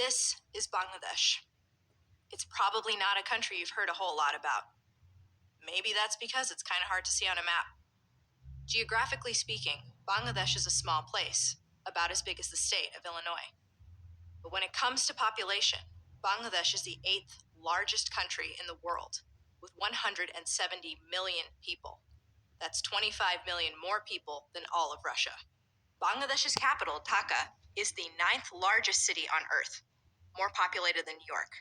This is Bangladesh. It's probably not a country you've heard a whole lot about. Maybe that's because it's kind of hard to see on a map. Geographically speaking, Bangladesh is a small place, about as big as the state of Illinois. But when it comes to population, Bangladesh is the 8th largest country in the world, with 170 million people. That's 25 million more people than all of Russia. Bangladesh's capital, Dhaka, is the 9th largest city on Earth, more populated than New York.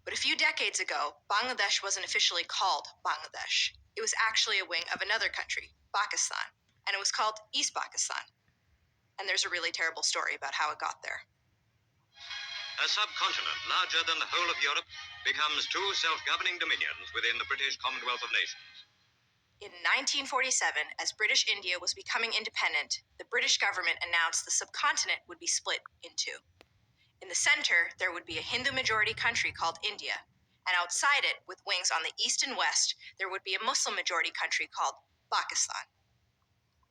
But a few decades ago, Bangladesh wasn't officially called Bangladesh. It was actually a wing of another country, Pakistan, and it was called East Pakistan. And there's a really terrible story about how it got there. A subcontinent larger than the whole of Europe becomes two self-governing dominions within the British Commonwealth of Nations. In 1947, as British India was becoming independent, the British government announced the subcontinent would be split in two. In the center, there would be a Hindu-majority country called India, and outside it, with wings on the east and west, there would be a Muslim-majority country called Pakistan.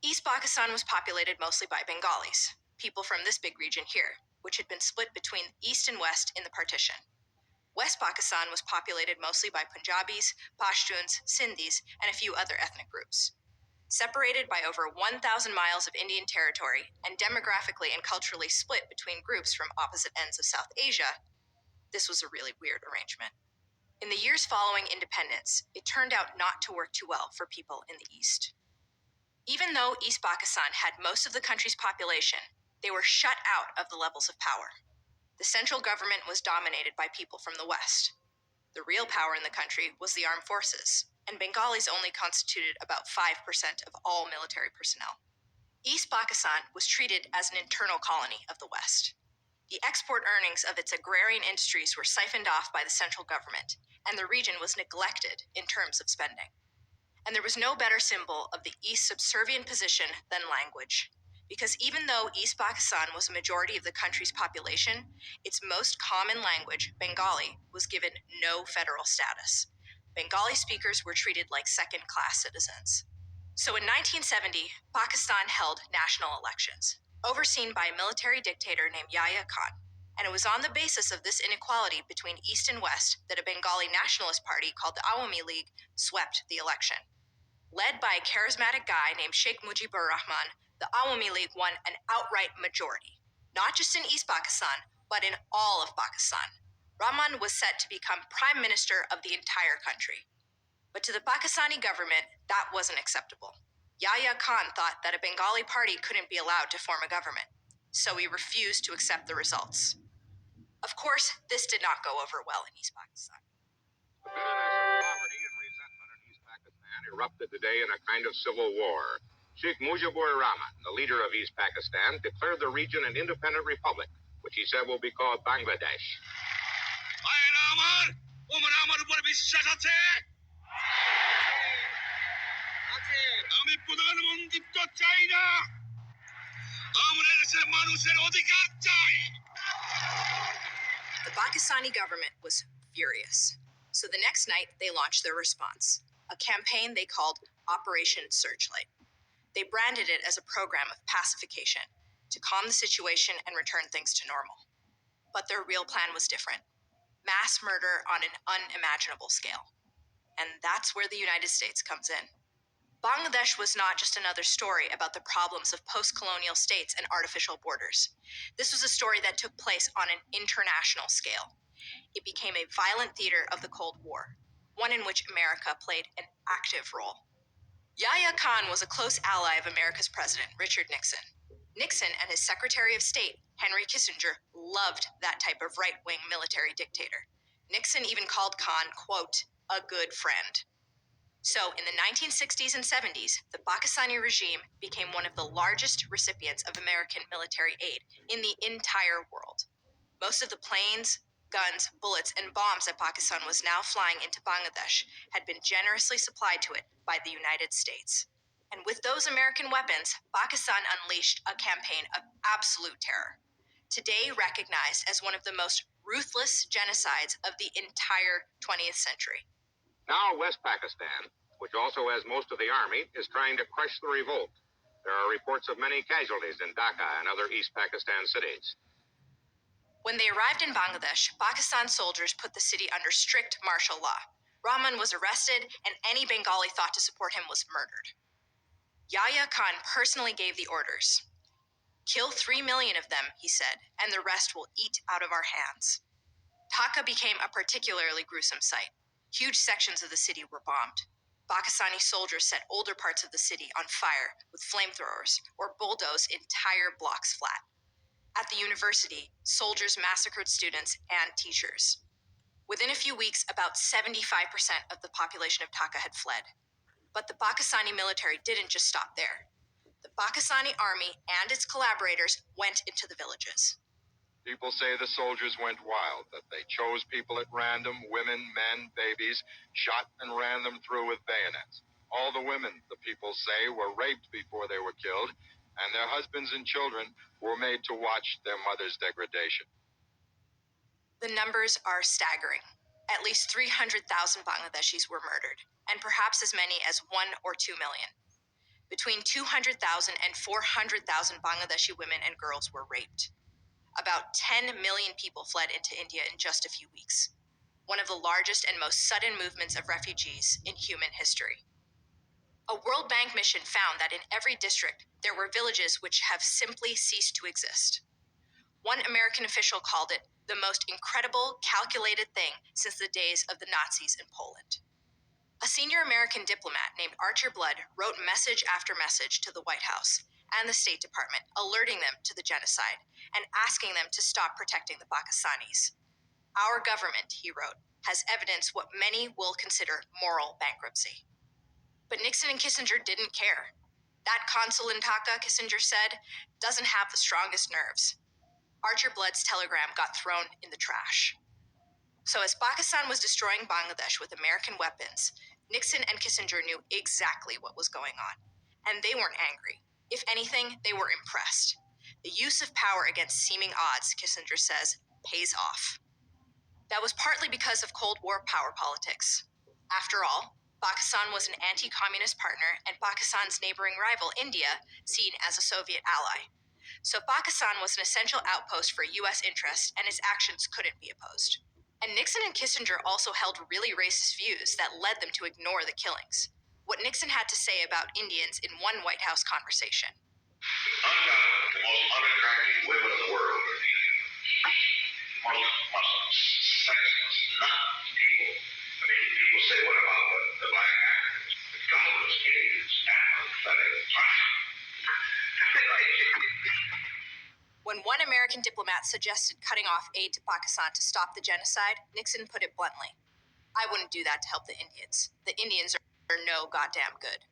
East Pakistan was populated mostly by Bengalis, people from this big region here, which had been split between east and west in the partition. West Pakistan was populated mostly by Punjabis, Pashtuns, Sindhis, and a few other ethnic groups. Separated by over 1,000 miles of Indian territory and demographically and culturally split between groups from opposite ends of South Asia, this was a really weird arrangement. In the years following independence, it turned out not to work too well for people in the East. Even though East Pakistan had most of the country's population, they were shut out of the levels of power. The central government was dominated by people from the West. The real power in the country was the armed forces, and Bengalis only constituted about 5% of all military personnel. East Pakistan was treated as an internal colony of the West. The export earnings of its agrarian industries were siphoned off by the central government, and the region was neglected in terms of spending. And there was no better symbol of the East's subservient position than language. Because even though East Pakistan was a majority of the country's population, its most common language, Bengali, was given no federal status. Bengali speakers were treated like second-class citizens. So in 1970, Pakistan held national elections, overseen by a military dictator named Yahya Khan. And it was on the basis of this inequality between East and West that a Bengali nationalist party called the Awami League swept the election. Led by a charismatic guy named Sheikh Mujibur Rahman, the Awami League won an outright majority, not just in East Pakistan, but in all of Pakistan. Rahman was set to become prime minister of the entire country. But to the Pakistani government, that wasn't acceptable. Yahya Khan thought that a Bengali party couldn't be allowed to form a government, so he refused to accept the results. Of course, this did not go over well in East Pakistan. The bitterness of poverty and resentment in East Pakistan erupted today in a kind of civil war. Sheikh Mujibur Rahman, the leader of East Pakistan, declared the region an independent republic, which he said will be called Bangladesh. The Pakistani government was furious. So the next night, they launched their response, a campaign they called Operation Searchlight. They branded it as a program of pacification to calm the situation and return things to normal. But their real plan was different. Mass murder on an unimaginable scale. And that's where the United States comes in. Bangladesh was not just another story about the problems of post-colonial states and artificial borders. This was a story that took place on an international scale. It became a violent theater of the Cold War, one in which America played an active role. Yahya Khan was a close ally of America's president, Richard Nixon. Nixon and his Secretary of State, Henry Kissinger, loved that type of right-wing military dictator. Nixon even called Khan, quote, a good friend. So in the 1960s and 70s, the Pakistani regime became one of the largest recipients of American military aid in the entire world. Most of the planes, guns, bullets, and bombs that Pakistan was now flying into Bangladesh had been generously supplied to it by the United States. And with those American weapons, Pakistan unleashed a campaign of absolute terror, today recognized as one of the most ruthless genocides of the entire 20th century. Now West Pakistan, which also has most of the army, is trying to crush the revolt. There are reports of many casualties in Dhaka and other East Pakistan cities. When they arrived in Bangladesh, Pakistan soldiers put the city under strict martial law. Rahman was arrested, and any Bengali thought to support him was murdered. Yahya Khan personally gave the orders. "Kill 3 million of them," he said, "and the rest will eat out of our hands." Dhaka became a particularly gruesome sight. Huge sections of the city were bombed. Pakistani soldiers set older parts of the city on fire with flamethrowers or bulldozed entire blocks flat. At the university, soldiers massacred students and teachers. Within a few weeks, about 75% of the population of Dhaka had fled. But the Pakistani military didn't just stop there. The Pakistani army and its collaborators went into the villages. People say the soldiers went wild, that they chose people at random, women, men, babies, shot and ran them through with bayonets. All the women, the people say, were raped before they were killed, and their husbands and children were made to watch their mother's degradation. The numbers are staggering. At least 300,000 Bangladeshis were murdered, and perhaps as many as 1 or 2 million. Between 200,000 and 400,000 Bangladeshi women and girls were raped. About 10 million people fled into India in just a few weeks, one of the largest and most sudden movements of refugees in human history. A World Bank mission found that in every district, there were villages which have simply ceased to exist. One American official called it the most incredible, calculated thing since the days of the Nazis in Poland. A senior American diplomat named Archer Blood wrote message after message to the White House and the State Department, alerting them to the genocide and asking them to stop protecting the Pakistanis. "Our government," he wrote, "has evidenced what many will consider moral bankruptcy." But Nixon and Kissinger didn't care. "That consul in Dhaka," Kissinger said, "doesn't have the strongest nerves." Archer Blood's telegram got thrown in the trash. So as Pakistan was destroying Bangladesh with American weapons, Nixon and Kissinger knew exactly what was going on. And they weren't angry. If anything, they were impressed. The use of power against seeming odds, Kissinger says, pays off. That was partly because of Cold War power politics. After all, Pakistan was an anti-communist partner and Pakistan's neighboring rival, India, seen as a Soviet ally. So Pakistan was an essential outpost for U.S. interests, and its actions couldn't be opposed. And Nixon and Kissinger also held really racist views that led them to ignore the killings. What Nixon had to say about Indians in one White House conversation. "Undoubtedly, the most unattractive women in the world are the Indians. Most sexless, nuts people. I mean, people say, what about the black actors? But God, those Indians, apathetic. When one American diplomat suggested cutting off aid to Pakistan to stop the genocide, Nixon put it bluntly, "I wouldn't do that to help the Indians. The Indians are no goddamn good."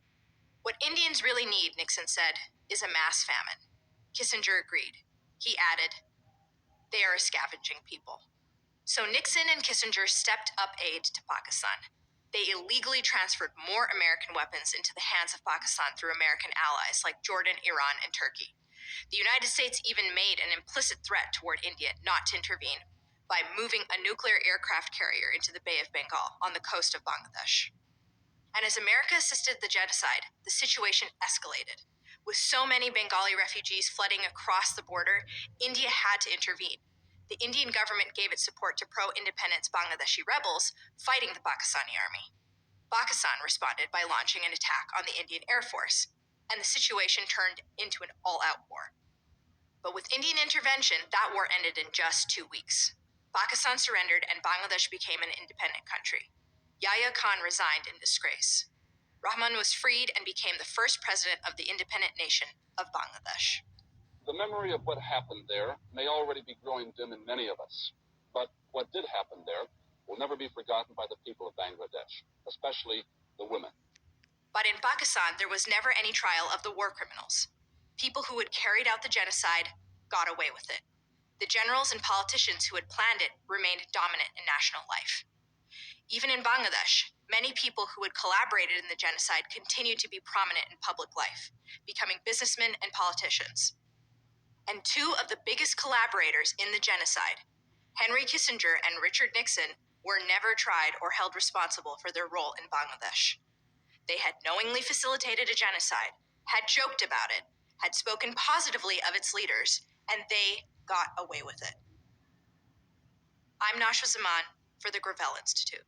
"What Indians really need," Nixon said, "is a mass famine." Kissinger agreed. He added, "They are a scavenging people." So Nixon and Kissinger stepped up aid to Pakistan. They illegally transferred more American weapons into the hands of Pakistan through American allies like Jordan, Iran, and Turkey. The United States even made an implicit threat toward India not to intervene by moving a nuclear aircraft carrier into the Bay of Bengal on the coast of Bangladesh. And as America assisted the genocide, the situation escalated. With so many Bengali refugees flooding across the border, India had to intervene. The Indian government gave its support to pro-independence Bangladeshi rebels fighting the Pakistani army. Pakistan responded by launching an attack on the Indian Air Force, and the situation turned into an all-out war. But with Indian intervention, that war ended in just 2 weeks. Pakistan surrendered and Bangladesh became an independent country. Yahya Khan resigned in disgrace. Rahman was freed and became the first president of the independent nation of Bangladesh. The memory of what happened there may already be growing dim in many of us, but what did happen there will never be forgotten by the people of Bangladesh, especially the women. But in Pakistan, there was never any trial of the war criminals. People who had carried out the genocide got away with it. The generals and politicians who had planned it remained dominant in national life. Even in Bangladesh, many people who had collaborated in the genocide continued to be prominent in public life, becoming businessmen and politicians. And two of the biggest collaborators in the genocide, Henry Kissinger and Richard Nixon, were never tried or held responsible for their role in Bangladesh. They had knowingly facilitated a genocide, had joked about it, had spoken positively of its leaders, and they got away with it. I'm Nashwa Zaman for the Gravel Institute.